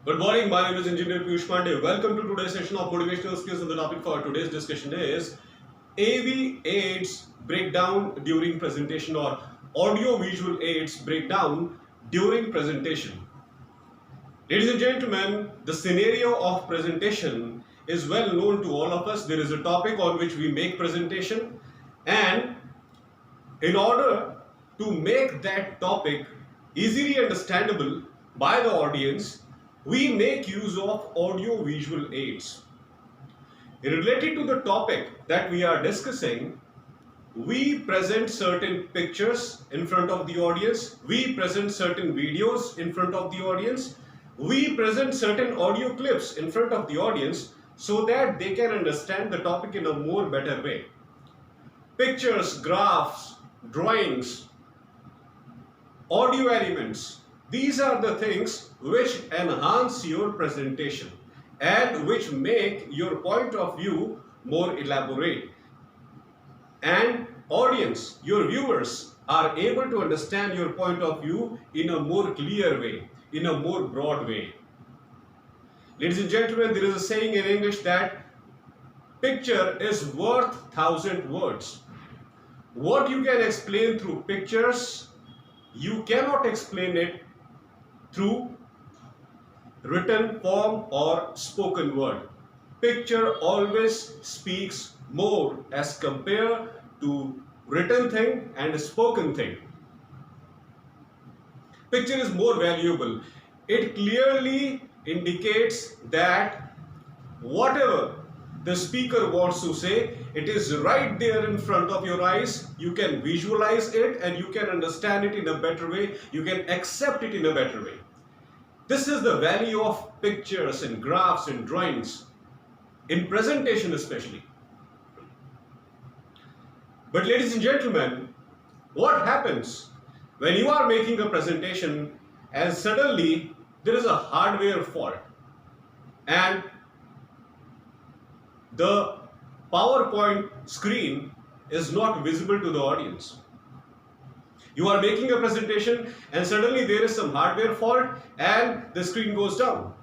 Good morning, my name is Engineer Piyush Pandey. Welcome to today's session of Motivational Skills, and the topic for today's discussion is AV aids breakdown during presentation, or audio visual aids breakdown during presentation. Ladies and gentlemen, the scenario of presentation is well known to all of us. There is a topic on which we make presentation, and in order to make that topic easily understandable by the audience, we make use of audio visual aids. Related to the topic that we are discussing, we present certain pictures in front of the audience, we present certain videos in front of the audience, we present certain audio clips in front of the audience so that they can understand the topic in a more better way. Pictures, graphs, drawings, audio elements, these are the things which enhance your presentation and which make your point of view more elaborate. And audience, your viewers, are able to understand your point of view in a more clear way, in a more broad way. Ladies and gentlemen, there is a saying in English that picture is worth 1,000 words. What you can explain through pictures, you cannot explain it through written form or spoken word. Picture always speaks more as compared to written thing and spoken thing. Picture is more valuable. It clearly indicates that whatever the speaker wants to say, it is right there in front of your eyes. You can visualize it and you can understand it in a better way. You can accept it in a better way. This is the value of pictures and graphs and drawings, in presentation especially. But ladies and gentlemen, what happens when you are making a presentation and suddenly there is a hardware fault and the PowerPoint screen is not visible to the audience? You are making a presentation and suddenly there is some hardware fault and the screen goes down.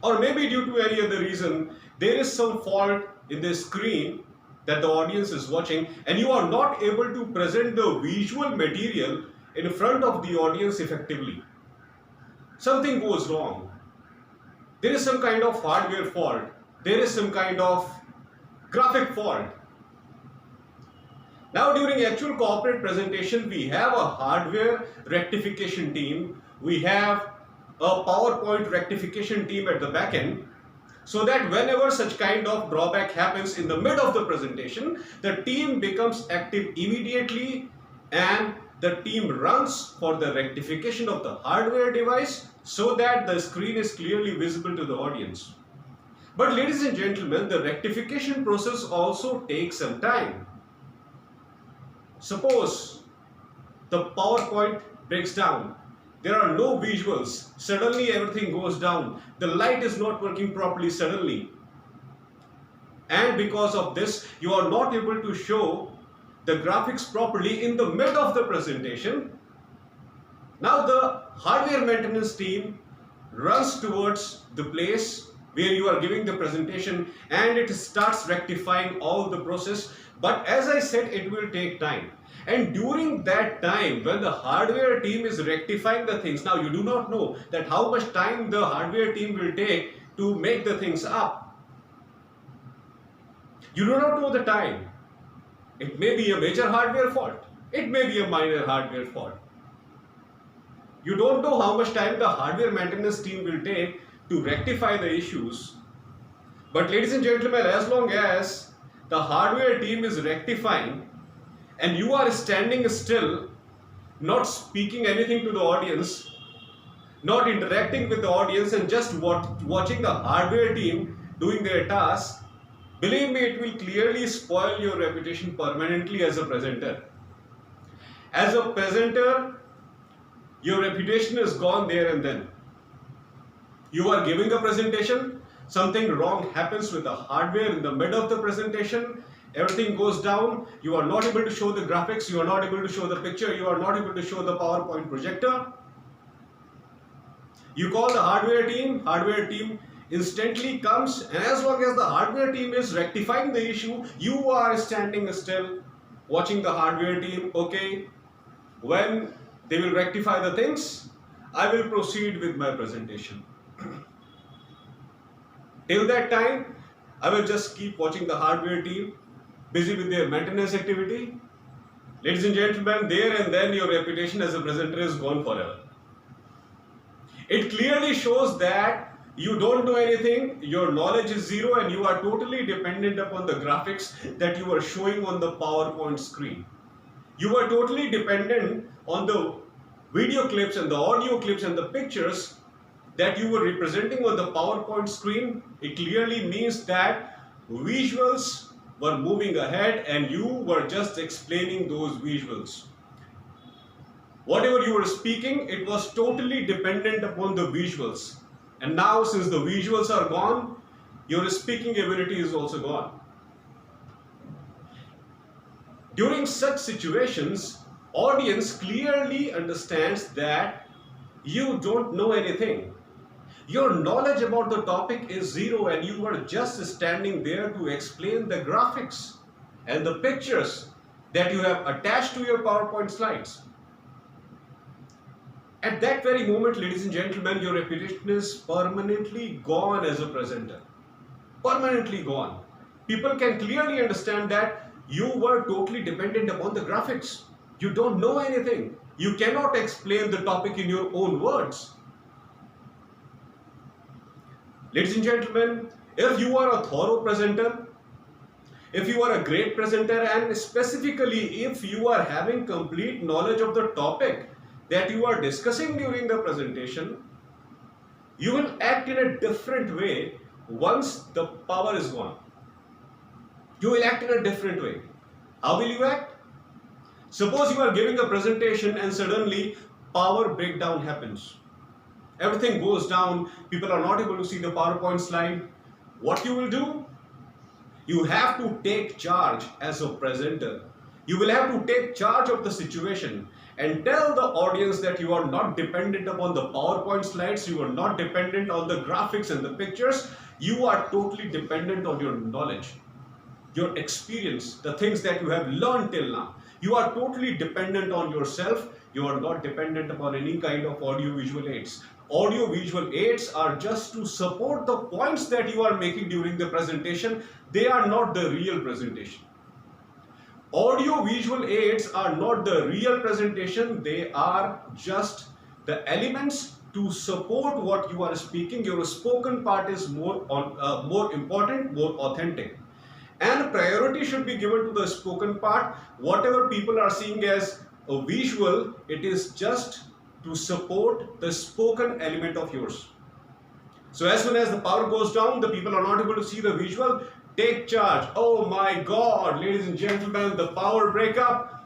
Or maybe due to any other reason, there is some fault in the screen that the audience is watching and you are not able to present the visual material in front of the audience effectively. Something goes wrong. There is some kind of hardware fault. There is some kind of graphic fault. Now, during actual corporate presentation, we have a hardware rectification team. We have a PowerPoint rectification team at the back end, so that whenever such kind of drawback happens in the mid of the presentation, the team becomes active immediately and the team runs for the rectification of the hardware device so that the screen is clearly visible to the audience. But ladies and gentlemen, the rectification process also takes some time. Suppose the PowerPoint breaks down. There are no visuals. Suddenly everything goes down. The light is not working properly suddenly. And because of this, you are not able to show the graphics properly in the mid of the presentation. Now the hardware maintenance team runs towards the place where you are giving the presentation and it starts rectifying all the process. But as I said, it will take time. And during that time, when the hardware team is rectifying the things, now you do not know that how much time the hardware team will take to make the things up. You do not know the time. It may be a major hardware fault. It may be a minor hardware fault. You don't know how much time the hardware maintenance team will take to rectify the issues. But ladies and gentlemen, as long as the hardware team is rectifying and you are standing still, not speaking anything to the audience, not interacting with the audience and just watching the hardware team doing their task, believe me, it will clearly spoil your reputation permanently as a presenter. As a presenter, your reputation is gone there and then. You are giving a presentation, something wrong happens with the hardware in the mid of the presentation, everything goes down, you are not able to show the graphics, you are not able to show the picture, you are not able to show the PowerPoint projector. You call the hardware team instantly comes, and as long as the hardware team is rectifying the issue, you are standing still watching the hardware team. Okay, when they will rectify the things, I will proceed with my presentation. Till that time, I will just keep watching the hardware team busy with their maintenance activity. Ladies and gentlemen, there and then your reputation as a presenter is gone forever. It clearly shows that you don't know anything, your knowledge is zero, and you are totally dependent upon the graphics that you are showing on the PowerPoint screen. You are totally dependent on the video clips and the audio clips and the pictures that you were representing on the PowerPoint screen. It clearly means that visuals were moving ahead and you were just explaining those visuals. Whatever you were speaking, it was totally dependent upon the visuals. And now, since the visuals are gone, your speaking ability is also gone. During such situations, audience clearly understands that you don't know anything. Your knowledge about the topic is zero and you are just standing there to explain the graphics and the pictures that you have attached to your PowerPoint slides. At that very moment, ladies and gentlemen, your reputation is permanently gone as a presenter. Permanently gone. People can clearly understand that you were totally dependent upon the graphics. You don't know anything. You cannot explain the topic in your own words. Ladies and gentlemen, if you are a thorough presenter, if you are a great presenter, and specifically if you are having complete knowledge of the topic that you are discussing during the presentation, you will act in a different way once the power is gone. You will act in a different way. How will you act? Suppose you are giving a presentation and suddenly power breakdown happens. Everything goes down, people are not able to see the PowerPoint slide. What you will do? You have to take charge as a presenter. You will have to take charge of the situation and tell the audience that you are not dependent upon the PowerPoint slides, you are not dependent on the graphics and the pictures, you are totally dependent on your knowledge, your experience, the things that you have learned till now. You are totally dependent on yourself, you are not dependent upon any kind of audio-visual aids. Audio-visual aids are just to support the points that you are making during the presentation. They are not the real presentation. Audio-visual aids are not the real presentation. They are just the elements to support what you are speaking. Your spoken part is more important, more authentic. And priority should be given to the spoken part. Whatever people are seeing as a visual, it is just to support the spoken element of yours. So as soon as the power goes down, the people are not able to see the visual, take charge. Oh my God, ladies and gentlemen, the power breakup.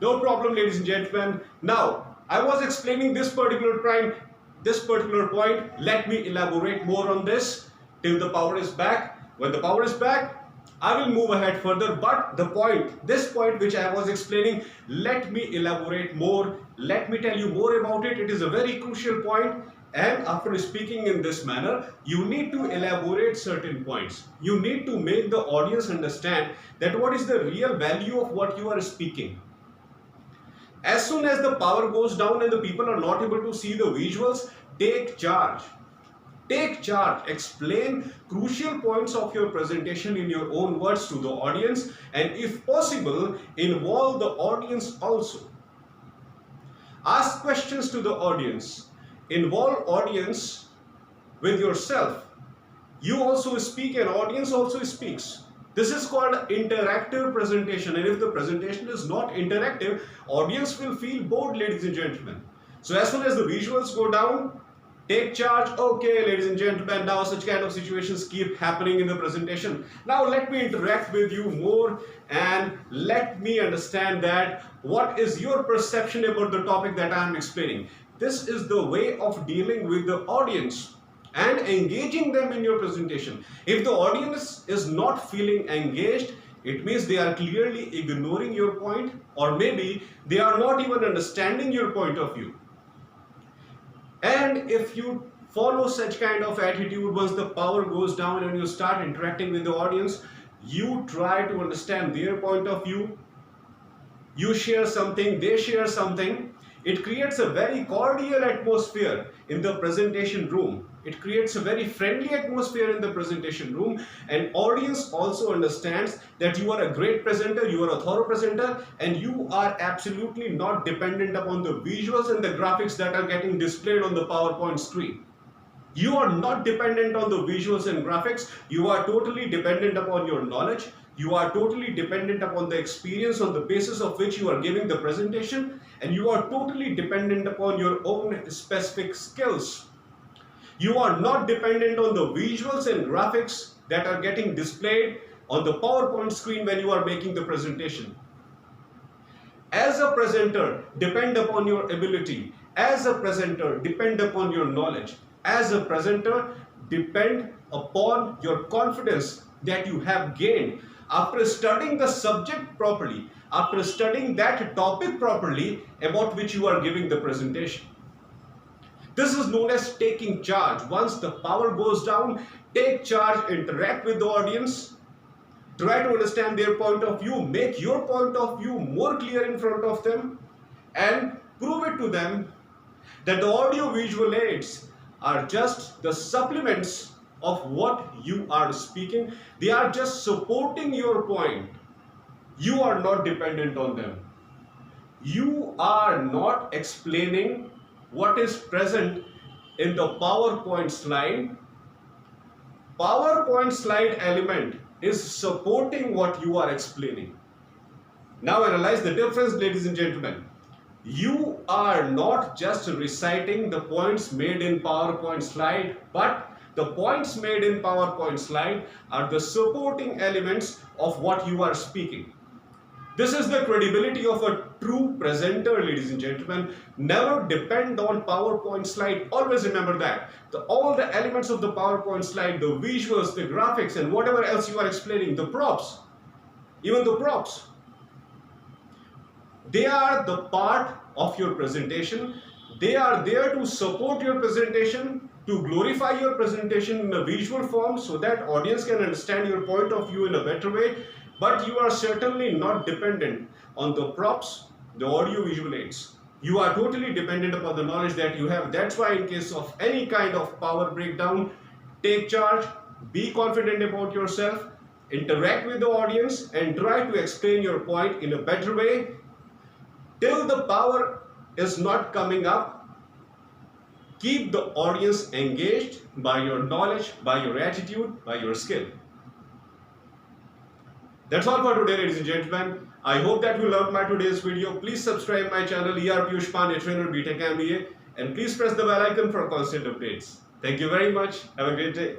No problem, ladies and gentlemen. Now, I was explaining this particular point. Let me elaborate more on this till the power is back. When the power is back, I will move ahead further, but this point which I was explaining, let me elaborate more. Let me tell you more about it. It is a very crucial point. And after speaking in this manner, you need to elaborate certain points. You need to make the audience understand that what is the real value of what you are speaking. As soon as the power goes down and the people are not able to see the visuals, take charge. Take charge. Explain crucial points of your presentation in your own words to the audience, and if possible, involve the audience also. Ask questions to the audience. Involve audience with yourself. You also speak and audience also speaks. This is called interactive presentation, and if the presentation is not interactive, audience will feel bored, ladies and gentlemen. So as soon as the visuals go down, take charge. Okay, ladies and gentlemen, now such kind of situations keep happening in the presentation. Now let me interact with you more and let me understand that what is your perception about the topic that I am explaining. This is the way of dealing with the audience and engaging them in your presentation. If the audience is not feeling engaged, it means they are clearly ignoring your point, or maybe they are not even understanding your point of view. And if you follow such kind of attitude, once the power goes down and you start interacting with the audience, you try to understand their point of view, you share something, they share something. It creates a very cordial atmosphere in the presentation room. It creates a very friendly atmosphere in the presentation room, and audience also understands that you are a great presenter, you are a thorough presenter, and you are absolutely not dependent upon the visuals and the graphics that are getting displayed on the PowerPoint screen. You are not dependent on the visuals and graphics. You are totally dependent upon your knowledge. You are totally dependent upon the experience on the basis of which you are giving the presentation, and you are totally dependent upon your own specific skills. You are not dependent on the visuals and graphics that are getting displayed on the PowerPoint screen when you are making the presentation. As a presenter, depend upon your ability. As a presenter, depend upon your knowledge. As a presenter, depend upon your confidence that you have gained after studying the subject properly, after studying that topic properly about which you are giving the presentation. This is known as taking charge. Once the power goes down, take charge, interact with the audience, try to understand their point of view, make your point of view more clear in front of them, and prove it to them that the audio-visual aids are just the supplements of what you are speaking. They are just supporting your point. You are not dependent on them. You are not explaining what is present in the PowerPoint slide. PowerPoint slide element is supporting what you are explaining. Now analyze the difference, ladies and gentlemen. You are not just reciting the points made in PowerPoint slide, but the points made in PowerPoint slide are the supporting elements of what you are speaking. This is the credibility of a true presenter, ladies and gentlemen. Never depend on PowerPoint slide. Always remember that. All the elements of the PowerPoint slide, the visuals, the graphics, and whatever else you are explaining, the props, even the props, they are the part of your presentation. They are there to support your presentation, to glorify your presentation in a visual form so that audience can understand your point of view in a better way. But you are certainly not dependent on the props, the audio-visual aids. You are totally dependent upon the knowledge that you have. That's why in case of any kind of power breakdown, take charge, be confident about yourself, interact with the audience, and try to explain your point in a better way. Till the power is not coming up, keep the audience engaged by your knowledge, by your attitude, by your skill. That's all for today, ladies and gentlemen. I hope that you loved my today's video. Please subscribe my channel, Piyush Pandey, trainer, B.Tech MBA, and please press the bell icon for constant updates. Thank you very much. Have a great day.